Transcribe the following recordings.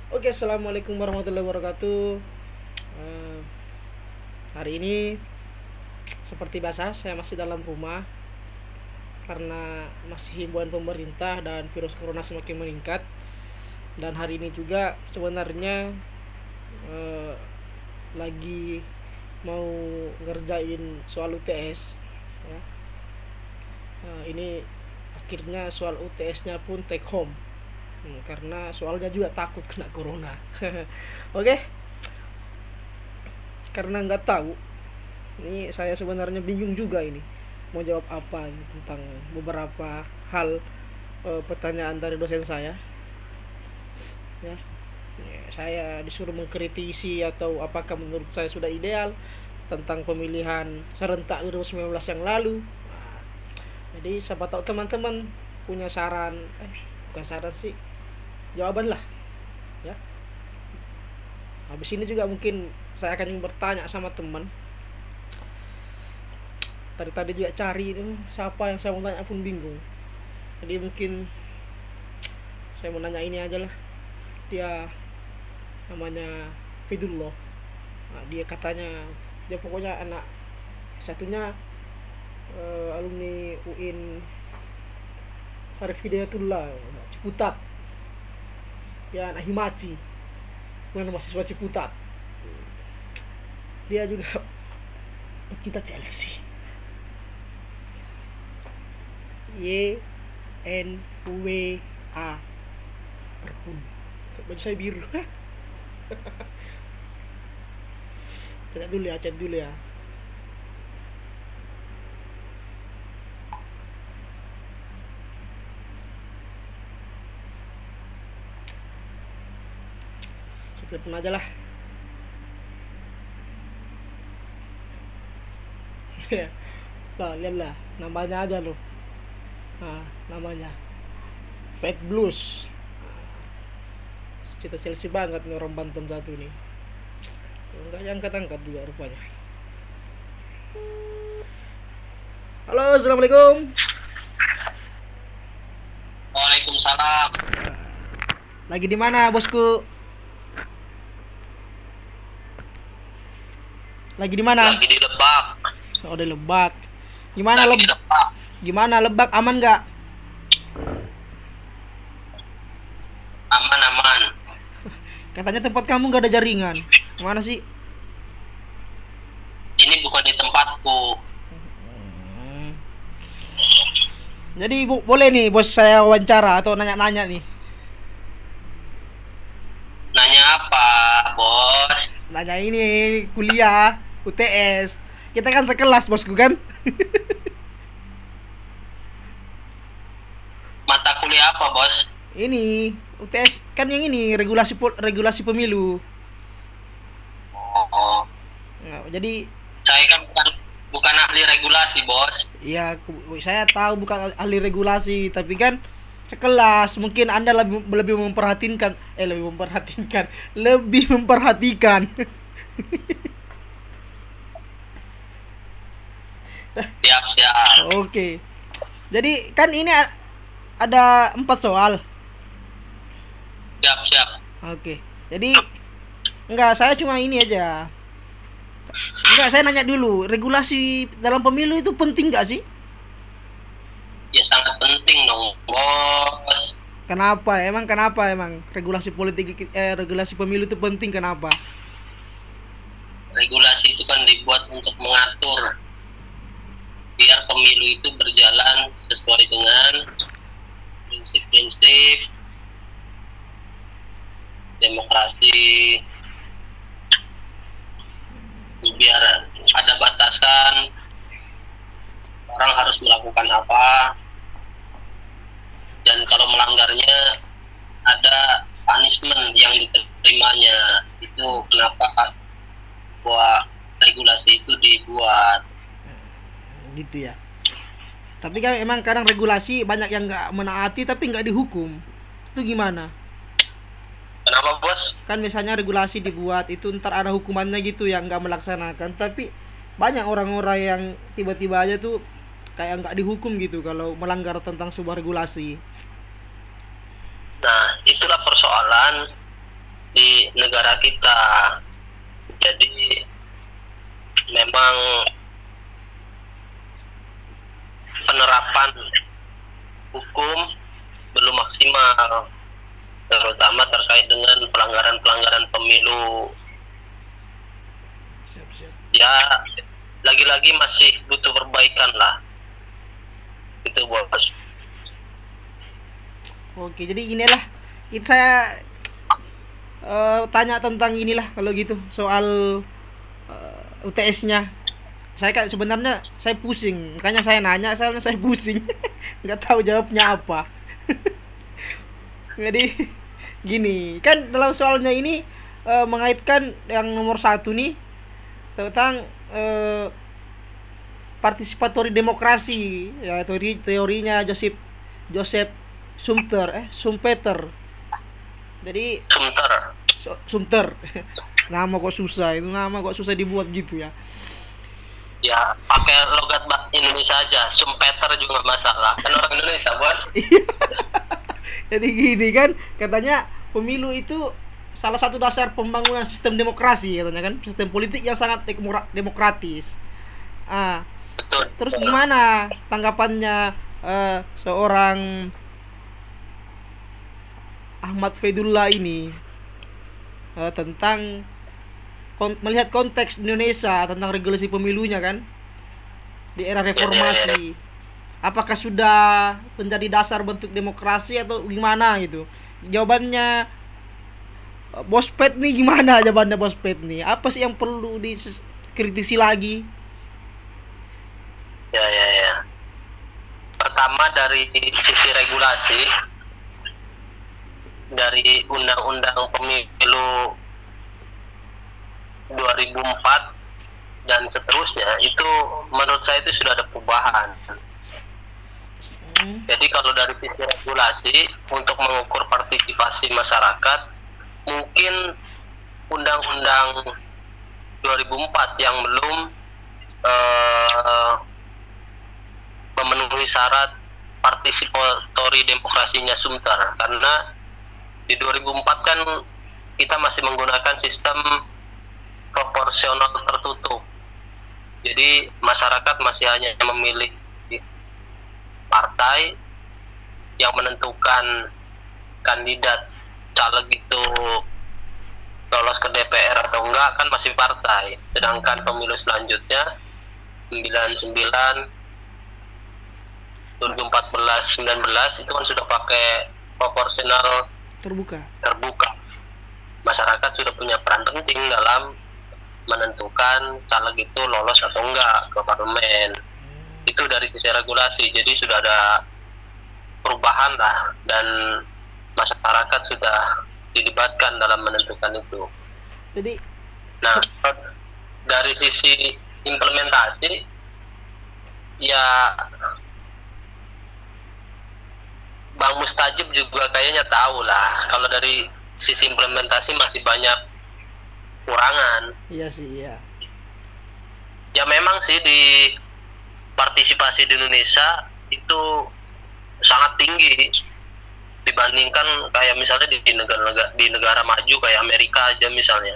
Oke, assalamualaikum warahmatullahi wabarakatuh. Eh, Hari ini seperti biasa saya masih dalam rumah karena masih himbauan pemerintah dan virus corona semakin meningkat. Dan hari ini juga sebenarnya eh, lagi mau ngerjain soal UTS. Ya. Ini akhirnya soal UTS-nya pun take home. Karena soalnya juga takut kena corona. Oke, karena nggak tahu, ini saya sebenarnya bingung juga ini mau jawab apa tentang beberapa hal, pertanyaan dari dosen saya ya. Saya disuruh mengkritisi atau apakah menurut saya sudah ideal tentang pemilihan serentak 2019 yang lalu. Nah, jadi siapa tahu teman-teman punya saran, bukan saran sih, jawaban lah ya. Habis ini juga mungkin saya akan bertanya sama teman. Tadi juga cari itu siapa yang saya mau tanya pun bingung. Jadi mungkin saya mau nanya ini aja lah. Dia namanya Fidullah. Nah, dia katanya dia pokoknya anak satunya, alumni UIN Syarif Hidayatullah Ciputat. Dia anak Himaci, bukan mahasiswa Ciputat. Dia juga pecinta Chelsea. YNWA Perpun. Baju saya biru. Chat dulu ya. Telepon aja lah. Lah, lihat lah namanya aja loh. Nah, namanya Fat Blues. Cita Chelsea banget nih orang Banten satu nih. Enggak diangkat-angkat juga rupanya. Halo, assalamualaikum. Waalaikumsalam. Lagi di mana bosku? Lagi di mana? Lagi di Lebak. Oh, di Lebak. Gimana Lagi di Lebak. Gimana Lebak, aman nggak? Aman aman. Katanya tempat kamu nggak ada jaringan. Mana sih? Ini bukan di tempatku. Jadi boleh nih bos saya wawancara atau nanya-nanya nih. Nanya apa, bos? Nanya ini kuliah UTS. Kita kan sekelas bosku kan? Mata kuliah apa, bos? Ini UTS kan yang ini regulasi pemilu. Oh, Nah, jadi saya kan bukan ahli regulasi, bos. ya saya tahu bukan ahli regulasi, tapi kan sekelas mungkin Anda lebih memperhatikan, lebih memperhatikan. Siap siap. Oke. Jadi kan ini ada 4 soal. Siap siap. Oke. Jadi enggak, saya cuma ini aja. Enggak, saya nanya dulu, regulasi dalam pemilu itu penting nggak sih? Ya sangat penting dong, bos. Kenapa? Kenapa emang regulasi pemilu itu penting, kenapa? Regulasi itu kan dibuat untuk mengatur biar pemilu itu berjalan sesuai dengan prinsip-prinsip demokrasi, biar ada batasan orang harus melakukan apa, dan kalau melanggarnya ada punishment yang diterimanya. Itu kenapa bahwa regulasi itu dibuat. Gitu ya. Tapi kan emang kadang regulasi banyak yang nggak menaati tapi nggak dihukum. Itu gimana? Kenapa, bos? Kan misalnya regulasi dibuat itu ntar ada hukumannya gitu yang nggak melaksanakan, tapi banyak orang-orang yang tiba-tiba aja tuh kayak nggak dihukum gitu kalau melanggar tentang sebuah regulasi. Nah, itulah persoalan di negara kita. Jadi memang penerapan hukum belum maksimal, terutama terkait dengan pelanggaran-pelanggaran pemilu. Siap. Ya, lagi-lagi masih butuh perbaikan lah. Itu bos. Oke, jadi inilah saya tanya tentang inilah kalau gitu soal UTS-nya. Saya kan sebenarnya saya pusing, makanya saya nanya, soalnya saya pusing, nggak tahu jawabnya apa. Jadi gini, kan dalam soalnya ini mengaitkan yang nomor satu nih tentang partisipatory demokrasi, ya teorinya Joseph Schumpeter. Jadi Sebentar. Sumter. Nama kok susah dibuat gitu ya. Ya, pakai logat Indonesia aja. Schumpeter juga nggak masalah. Kan orang Indonesia, bos. Jadi gini kan, katanya pemilu itu salah satu dasar pembangunan sistem demokrasi, katanya kan, sistem politik yang sangat demokratis. Betul. Terus gimana tanggapannya seorang Ahmad Fedullah ini tentang melihat konteks Indonesia tentang regulasi pemilunya kan di era reformasi, apakah sudah menjadi dasar bentuk demokrasi atau gimana gitu? Jawabannya Bos Pet nih gimana? Jawabannya Bos Pet nih, apa sih yang perlu dikritisi lagi? Ya. Pertama dari sisi regulasi, dari Undang-Undang Pemilu 2004 dan seterusnya, itu menurut saya itu sudah ada perubahan. Jadi kalau dari sisi regulasi untuk mengukur partisipasi masyarakat, mungkin Undang-Undang 2004 yang belum memenuhi syarat partisipatory demokrasinya Sumter, karena di 2004 kan kita masih menggunakan sistem proporsional tertutup. Jadi masyarakat masih hanya memilih partai yang menentukan kandidat caleg itu lolos ke DPR atau enggak, kan masih partai. Sedangkan pemilu selanjutnya 99, 2014, 19 itu kan sudah pakai proporsional terbuka. Masyarakat sudah punya peran penting dalam menentukan caleg itu lolos atau enggak ke parlemen. Itu dari sisi regulasi, jadi sudah ada perubahan lah, dan masyarakat sudah dilibatkan dalam menentukan itu. Jadi, nah, dari sisi implementasi, ya Bang Mustajib juga kayaknya tahu lah, kalau dari sisi implementasi masih banyak kurangan. Iya sih, iya. Ya memang sih di partisipasi di Indonesia itu sangat tinggi dibandingkan kayak misalnya di negara maju kayak Amerika aja misalnya.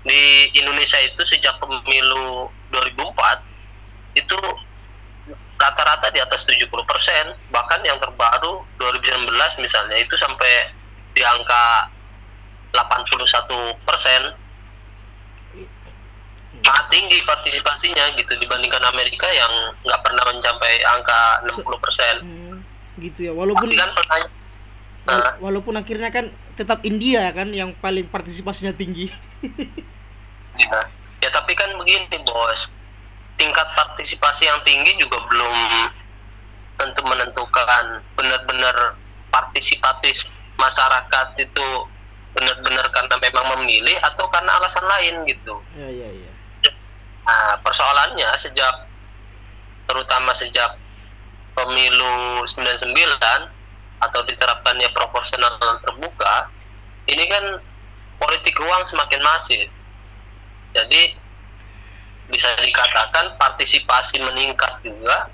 Di Indonesia itu sejak pemilu 2004 itu rata-rata di atas 70%, bahkan yang terbaru 2019 misalnya itu sampai di angka 81%. Sangat tinggi partisipasinya gitu dibandingkan Amerika yang nggak pernah mencapai angka 60%. Gitu ya, walaupun tapi kan walaupun akhirnya kan tetap India kan yang paling partisipasinya tinggi. Ya tapi kan begini bos, tingkat partisipasi yang tinggi juga belum tentu menentukan benar-benar partisipatif masyarakat itu benar-benar karena memang memilih atau karena alasan lain gitu. Iya. Nah, persoalannya terutama sejak pemilu 99 atau diterapkannya proporsional terbuka, ini kan politik uang semakin masif. Jadi bisa dikatakan partisipasi meningkat juga,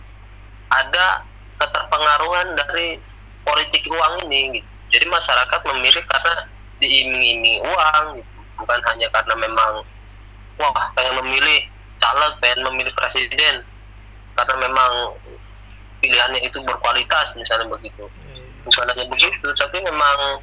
ada keterpengaruhan dari politik uang ini gitu. Jadi masyarakat memilih karena diiming-iming uang gitu. Bukan hanya karena memang wah pengen memilih caleg, pengen memilih presiden karena memang pilihannya itu berkualitas misalnya begitu. Bukan hanya begitu, tapi memang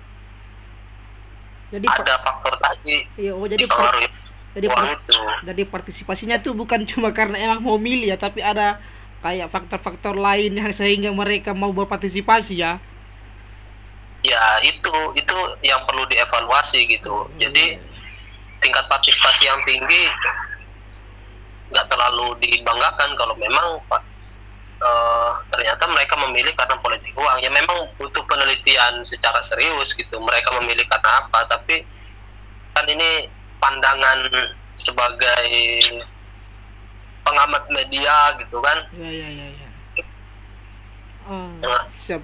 Jadi ada faktor tadi iya, dipengaruhi jadi uang itu. jadi partisipasinya tuh bukan cuma karena emang mau milih ya, tapi ada kayak faktor-faktor lain yang sehingga mereka mau berpartisipasi ya. Ya itu yang perlu dievaluasi gitu. Jadi tingkat partisipasi yang tinggi nggak terlalu dibanggakan kalau memang ternyata mereka memilih karena politik uang. Ya memang butuh penelitian secara serius gitu. Mereka memilih karena apa? Tapi kan ini pandangan sebagai pengamat media gitu kan. Ya. Nah, Siap.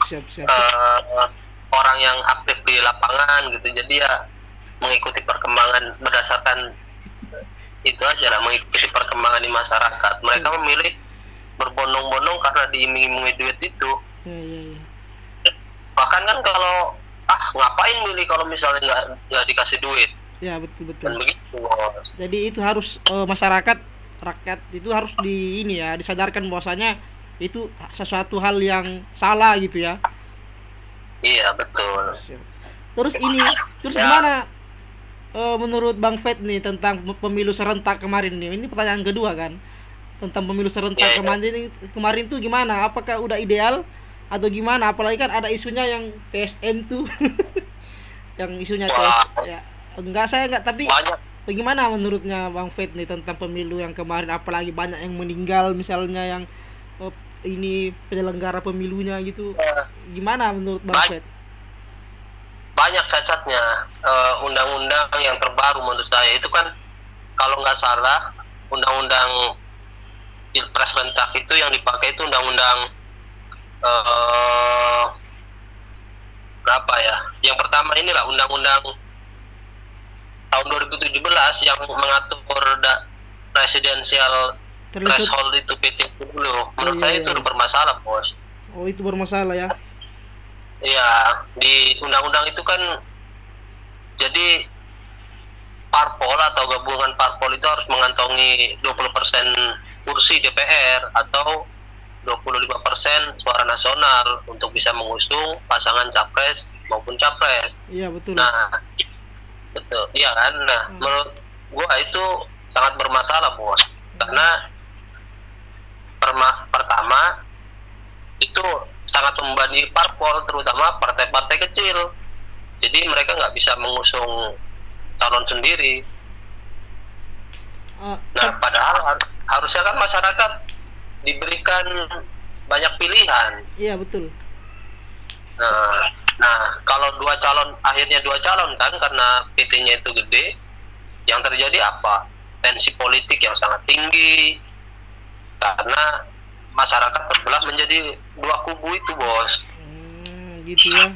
orang yang aktif di lapangan gitu. Jadi ya mengikuti perkembangan berdasarkan itu aja lah, mengikuti perkembangan di masyarakat. Mereka memilih berbondong-bondong karena diiming-imingi duit itu. Ya. Bahkan kan kalau ngapain milih kalau misalnya nggak dikasih duit, Ya, betul. kan begitu. Bos. Jadi itu harus masyarakat, rakyat itu harus disadarkan bahwasanya itu sesuatu hal yang salah gitu ya. Iya betul. Terus Ya. gimana menurut Bang Fed nih tentang pemilu serentak kemarin nih? Ini pertanyaan kedua kan, tentang pemilu serentak Ya. kemarin tuh gimana? Apakah udah ideal atau gimana? Apalagi kan ada isunya yang TSM tuh, yang isunya Wah. TSM ya. Saya enggak, tapi Banyak. bagaimana menurutnya Bang Fed nih tentang pemilu yang kemarin, apalagi banyak yang meninggal misalnya yang ini penyelenggara pemilunya gitu. Gimana menurut Bang Fed? Banyak cacatnya. Undang-undang yang terbaru menurut saya itu kan kalau nggak salah undang-undang pilpres serentak itu yang dipakai itu undang-undang berapa ya? Yang pertama inilah undang-undang tahun 2017 yang mengatur presidensial threshold itu PT dulu. Menurut saya itu udah bermasalah, Bos. Oh, itu bermasalah ya. Iya, di undang-undang itu kan jadi parpol atau gabungan parpol itu harus mengantongi 20% kursi DPR atau 25% suara nasional untuk bisa mengusung pasangan capres maupun capres. Iya, betul. Nah, betul. Iya kan? Nah, menurut gua itu sangat bermasalah, Bos. Karena pertama itu sangat membebani parpol, terutama partai-partai kecil. Jadi mereka nggak bisa mengusung calon sendiri. Nah, padahal harusnya kan masyarakat diberikan banyak pilihan. Iya, betul. Nah, kalau akhirnya dua calon kan, karena PT-nya itu gede, yang terjadi apa? Tensi politik yang sangat tinggi, karena masyarakat terbelah menjadi dua kubu itu, Bos. Gitu ya.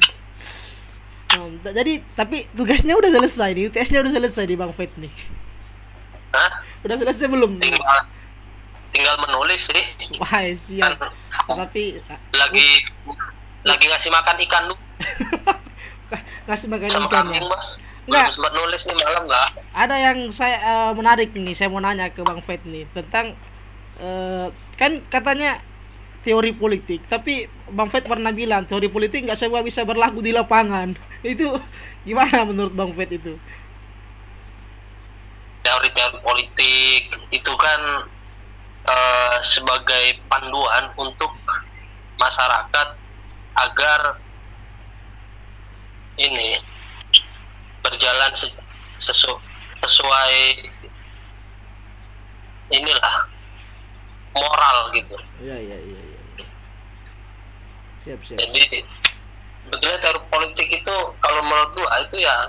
Jadi tapi tugasnya udah selesai nih, UTS-nya udah selesai di Bang Fed nih. Hah? Udah selesai belum? Tinggal menulis sih. Wah, siap. Tapi lagi ngasih makan ikan lu. Ngasih makan Sama ikan kambing, ya. Bos. Enggak. Belum sempat nulis nih malam nggak? Ada yang saya menarik nih, saya mau nanya ke Bang Fed nih tentang kan katanya teori politik, tapi Bang Fed pernah bilang teori politik nggak semua bisa berlaku di lapangan. Itu gimana menurut Bang Fed itu? Teori-teori politik itu kan sebagai panduan untuk masyarakat agar ini berjalan sesuai inilah moral gitu. Iya. Siap. Jadi sebetulnya teori politik itu kalau menurut gua itu ya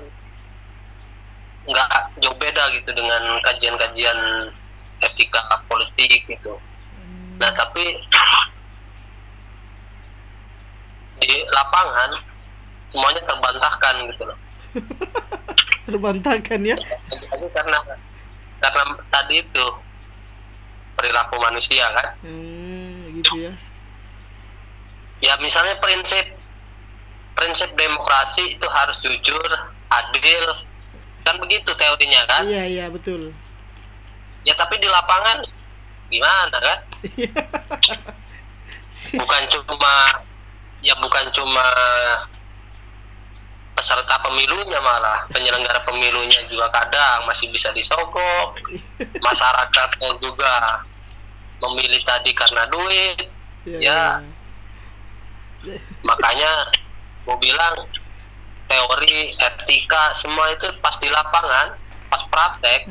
nggak jauh beda gitu dengan kajian-kajian etika politik gitu. Nah tapi di lapangan semuanya terbantahkan gitu loh. Terbantahkan ya. Jadi karena tadi itu perilaku manusia kan. Gitu ya. Ya misalnya prinsip demokrasi itu harus jujur, adil, kan begitu teorinya kan. Iya betul. Ya tapi di lapangan gimana kan, bukan cuma peserta pemilunya, malah penyelenggara pemilunya juga kadang masih bisa disogok, masyarakatnya juga memilih tadi karena duit. Ya makanya mau bilang teori, etika, semua itu pas di lapangan, pas praktek,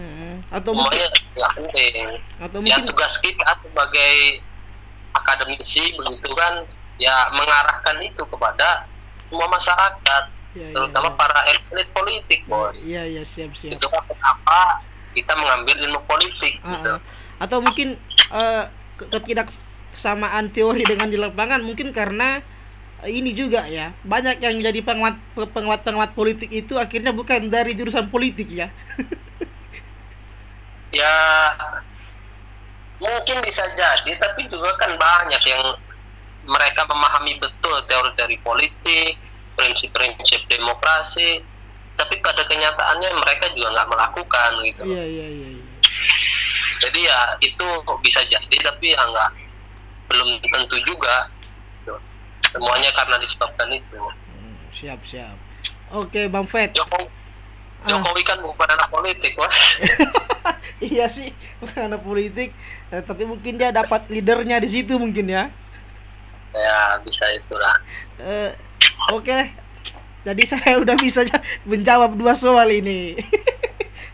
atau semuanya nggak penting. Atau Ya mungkin tugas kita sebagai akademisi begitu kan, ya mengarahkan itu kepada semua masyarakat, terutama para elit politik, Boy. Iya siap. Itu kan kenapa kita mengambil ilmu politik gitu. Atau mungkin ketidaksamaan teori dengan di lapangan mungkin karena ini juga ya, banyak yang jadi penguat politik itu akhirnya bukan dari jurusan politik ya. Ya mungkin bisa jadi, tapi juga kan banyak yang mereka memahami betul teori-teori politik, prinsip-prinsip demokrasi, tapi pada kenyataannya mereka juga nggak melakukan gitu. Iya. Jadi ya itu bisa jadi, tapi ya belum tentu juga. Semuanya karena disebabkan itu. Siap. Oke, Bang Fet. Jokowi kan bukan anak politik, wah. Iya sih, bukan anak politik, tapi mungkin dia dapat leadernya di situ mungkin ya. Ya bisa itulah. Oke. Jadi saya udah bisa menjawab 2 soal ini.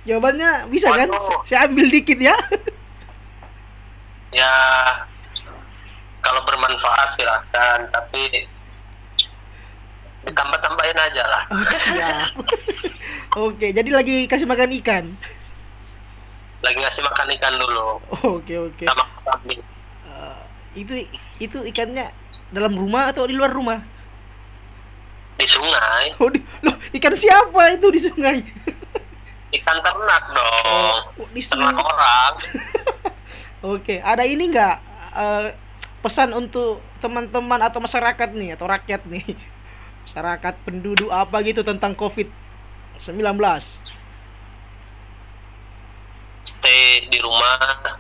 Jawabannya bisa kan? Saya ambil dikit ya. Ya kalau bermanfaat silahkan, tapi ditambah-tambahin aja lah. Siap. Oke, jadi lagi kasih makan ikan. Lagi ngasih makan ikan dulu. Oke. Sama kambing. Itu ikannya dalam rumah atau di luar rumah? Di sungai. Loh, ikan siapa itu di sungai? Ikan ternak dong. Di sungai. Ternak orang. Oke, ada ini nggak pesan untuk teman-teman atau masyarakat nih, atau rakyat nih, masyarakat penduduk apa gitu tentang COVID-19? Stay di rumah,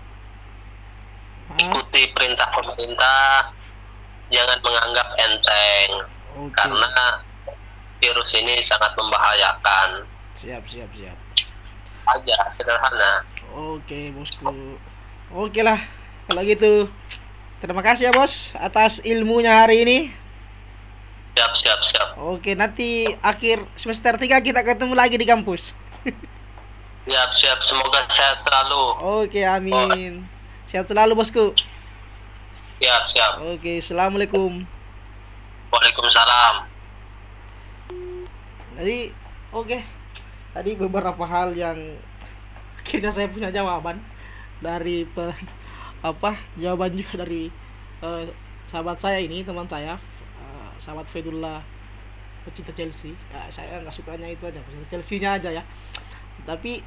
ikuti perintah pemerintah, jangan menganggap enteng, karena virus ini sangat membahayakan. Siap. Aja sederhana. Oke, bosku. Oke lah, kalau gitu. Terima kasih ya, Bos, atas ilmunya hari ini. Siap. Oke, nanti akhir semester 3 kita ketemu lagi di kampus. Siap. Semoga sehat selalu. Oke, amin. Sehat selalu, bosku. Siap. Oke, assalamualaikum. Waalaikumsalam. Jadi, tadi beberapa hal yang akhirnya saya punya jawaban dari jawaban juga dari sahabat saya ini, teman saya, sahabat Fedullah, pecinta Chelsea. Ya, saya nggak sukanya itu aja, pecinta Chelsea-nya aja ya. Tapi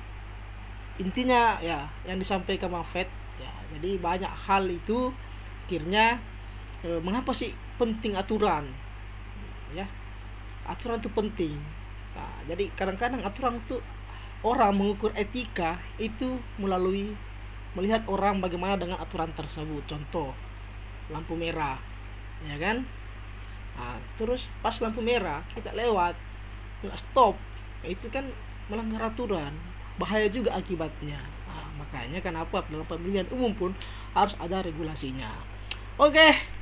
intinya ya yang disampaikan Bang Fed ya, jadi banyak hal itu akhirnya mengapa sih penting aturan ya, aturan itu penting. Nah, jadi kadang-kadang aturan itu, orang mengukur etika itu melalui melihat orang bagaimana dengan aturan tersebut. Contoh lampu merah, ya kan? Nah, terus pas lampu merah kita lewat nggak stop, itu kan melanggar aturan, bahaya juga akibatnya. Nah, makanya kenapa dalam pemilihan umum pun harus ada regulasinya.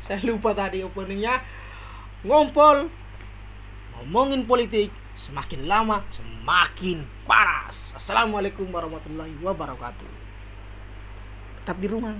Saya lupa tadi openingnya, ngomongin politik semakin lama semakin panas. Assalamualaikum warahmatullahi wabarakatuh. Tetap di rumah.